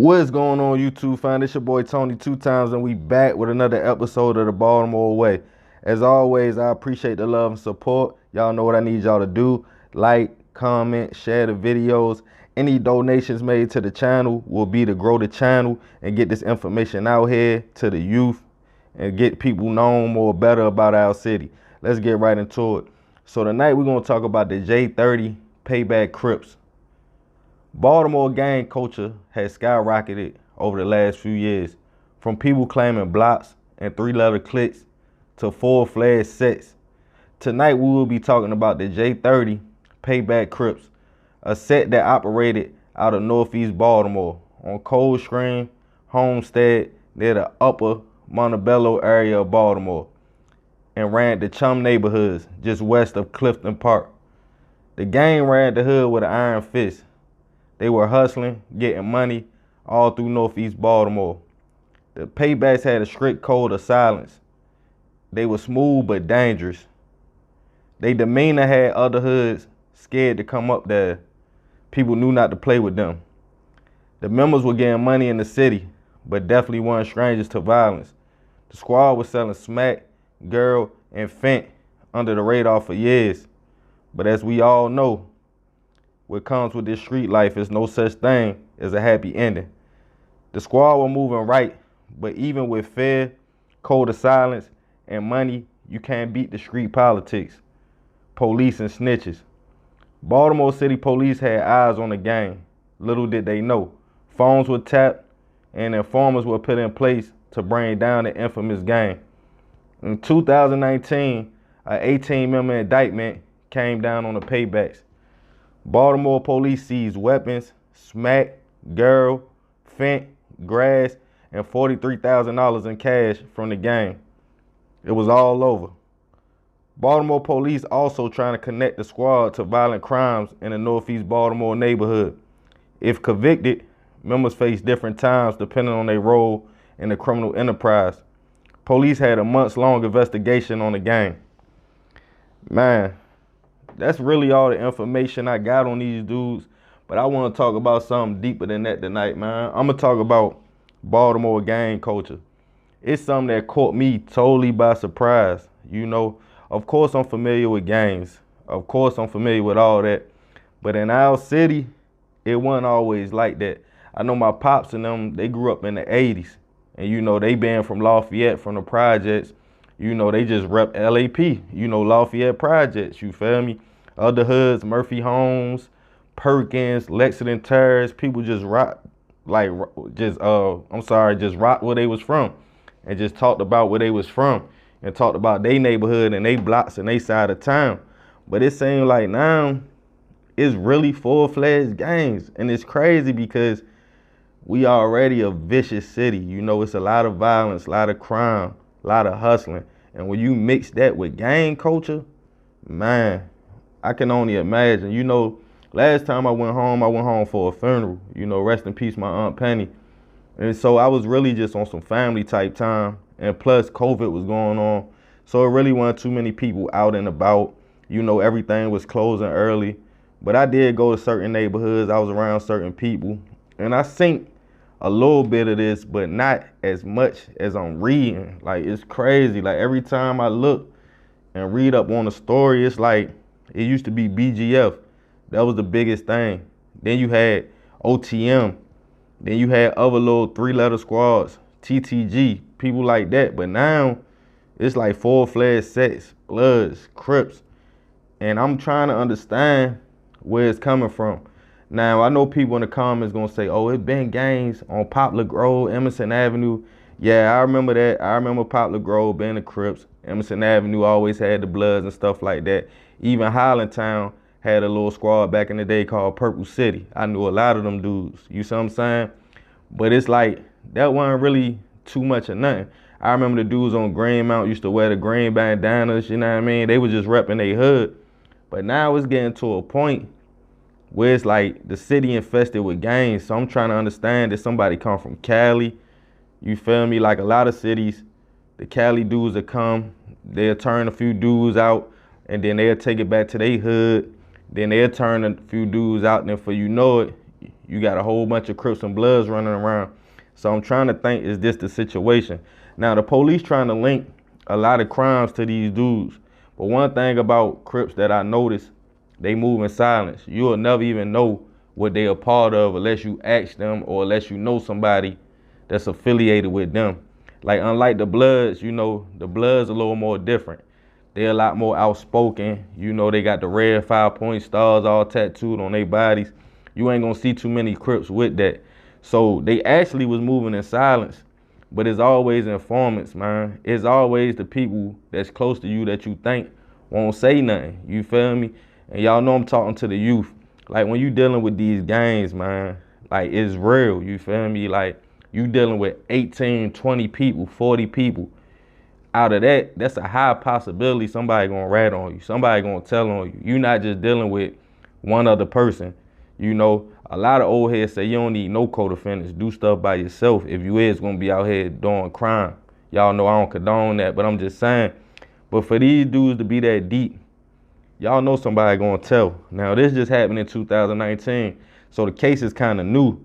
What's going on, YouTube fam? It's your boy Tony 2 times, and we back with another episode of the Baltimore Way. As always, I appreciate the love and support. Y'all know what I need y'all to do. Like, comment, share the videos. Any donations made to the channel will be to grow the channel and get this information out here to the youth and get people known more better about our city. Let's get right into it. So tonight we're going to talk about the J30 Paybacc Crips. Baltimore gang culture has skyrocketed over the last few years, from people claiming blocks and three-letter cliques to full-fledged sets. Tonight we will be talking about the J30 Paybacc Crips, a set that operated out of Northeast Baltimore on Coldstream, Homestead, near the upper Montebello area of Baltimore, and ran the Chum neighborhoods just west of Clifton Park. The gang ran the hood with an iron fist. They were hustling, getting money all through Northeast Baltimore. The Paybaccs had a strict code of silence. They were smooth but dangerous. They demeanor had other hoods scared to come up there. People knew not to play with them. The members were getting money in the city, but definitely weren't strangers to violence. The squad was selling smack, girl, and fent under the radar for years. But as we all know, what comes with this street life is no such thing as a happy ending. The squad were moving right, but even with fair, code of silence, and money, you can't beat the street politics, police, and snitches. Baltimore City Police had eyes on the gang. Little did they know. Phones were tapped, and informers were put in place to bring down the infamous gang. In 2019, an 18-member indictment came down on the Paybaccs. Baltimore police seized weapons, smack, girl, fent, grass, and $43,000 in cash from the gang. It was all over. Baltimore police also trying to connect the squad to violent crimes in the Northeast Baltimore neighborhood. If convicted, members face different times depending on their role in the criminal enterprise. Police had a months-long investigation on the gang. Man, that's really all the information I got on these dudes. But I want to talk about something deeper than that tonight, man. I'm going to talk about Baltimore gang culture. It's something that caught me totally by surprise. You know, of course I'm familiar with gangs. Of course I'm familiar with all that. But in our city, it wasn't always like that. I know my pops and them, they grew up in the 80s. And, you know, they been from Lafayette, from the projects. You know, they just rep LAP, you know, Lafayette Projects, you feel me? Other hoods, Murphy Homes, Perkins, Lexington Terrace, people just rock, just rock where they was from and just talked about where they was from and talked about their neighborhood and they blocks and they side of town. But it seemed like now it's really full-fledged gangs, and it's crazy because we already a vicious city. You know, it's a lot of violence, a lot of crime, a lot of hustling. And when you mix that with gang culture, man, I can only imagine. You know, last time I went home for a funeral. You know, rest in peace, my Aunt Penny. And so I was really just on some family type time. And plus COVID was going on. So it really wasn't too many people out and about. You know, everything was closing early. But I did go to certain neighborhoods. I was around certain people. And I seen a little bit of this, but not as much as I'm reading. Like, it's crazy. Like, every time I look and read up on the story, it's like it used to be BGF. That was the biggest thing. Then you had OTM. Then you had other little three-letter squads, TTG, people like that. But now it's like full-fledged sets, Bloods, Crips. And I'm trying to understand where it's coming from. Now, I know people in the comments going to say, oh, it been gangs on Poplar Grove, Emerson Avenue. Yeah, I remember that. I remember Poplar Grove being the Crips. Emerson Avenue always had the Bloods and stuff like that. Even Highlandtown had a little squad back in the day called Purple City. I knew a lot of them dudes. You see what I'm saying? But it's like, that wasn't really too much of nothing. I remember the dudes on Greenmount used to wear the green bandanas, you know what I mean? They were just repping their hood. But now it's getting to a point where it's like the city infested with gangs. So I'm trying to understand, did somebody come from Cali? You feel me? Like a lot of cities, the Cali dudes will come, they'll turn a few dudes out, and then they'll take it back to their hood. Then they'll turn a few dudes out, and then for you know it, You got a whole bunch of Crips and Bloods running around. So I'm trying to think, is this the situation? Now, the police trying to link a lot of crimes to these dudes. But one thing about Crips that I noticed, they move in silence. You'll never even know what they a part of unless you ask them or unless you know somebody that's affiliated with them. Like, unlike the Bloods, you know, the Bloods a little more different. They're a lot more outspoken. You know, they got the red 5-point stars all tattooed on their bodies. You ain't gonna see too many Crips with that. So they actually was moving in silence. But it's always informants, man. It's always the people that's close to you that you think won't say nothing. You feel me? And y'all know I'm talking to the youth. Like, when you dealing with these gangs, man, like, it's real. You feel me? Like, you dealing with 18, 20 people, 40 people. Out of that, that's a high possibility somebody gonna rat on you. Somebody gonna tell on you. You're not just dealing with one other person. You know, a lot of old heads say you don't need no co-defendants. Do stuff by yourself if you is gonna be out here doing crime. Y'all know I don't condone that, but I'm just saying. But for these dudes to be that deep, y'all know somebody gonna tell. Now, this just happened in 2019, so the case is kind of new.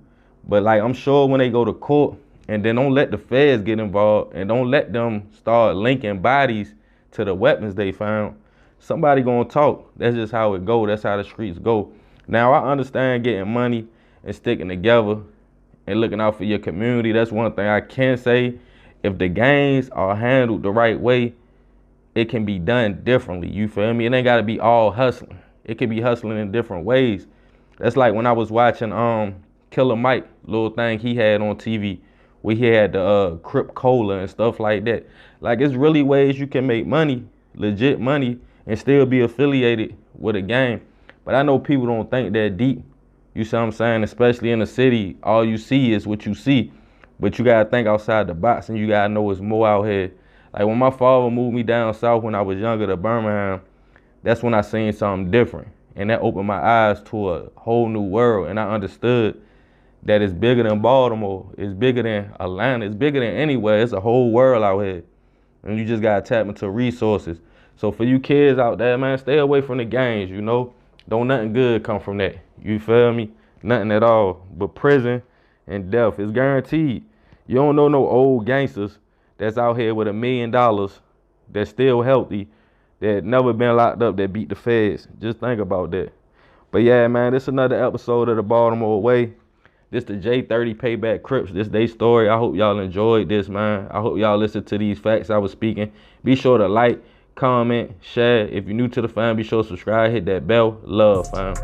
But, like, I'm sure when they go to court, and then don't let the feds get involved and don't let them start linking bodies to the weapons they found, somebody gonna talk. That's just how it go. That's how the streets go. Now, I understand getting money and sticking together and looking out for your community. That's one thing I can say. If the gangs are handled the right way, it can be done differently. You feel me? It ain't gotta be all hustling. It can be hustling in different ways. That's like when I was watching Killer Mike, little thing he had on TV, where he had the Crip Cola and stuff like that. Like, it's really ways you can make money, legit money, and still be affiliated with a gang. But I know people don't think that deep. You see what I'm saying? Especially in the city, all you see is what you see. But you gotta think outside the box, and you gotta know it's more out here. Like, when my father moved me down south when I was younger to Birmingham, that's when I seen something different. And that opened my eyes to a whole new world, and I understood that it's bigger than Baltimore, it's bigger than Atlanta, it's bigger than anywhere. It's a whole world out here. And you just gotta tap into resources. So for you kids out there, man, stay away from the gangs, you know? Don't nothing good come from that. You feel me? Nothing at all. But prison and death is guaranteed. You don't know no old gangsters that's out here with $1 million that's still healthy, that never been locked up, that beat the feds. Just think about that. But yeah, man, this is another episode of the Baltimore Way. This the J30 Paybacc Crips. This they story. I hope y'all enjoyed this, man. I hope y'all listened to these facts I was speaking. Be sure to like, comment, share. If you're new to the fam, be sure to subscribe, hit that bell. Love, fam.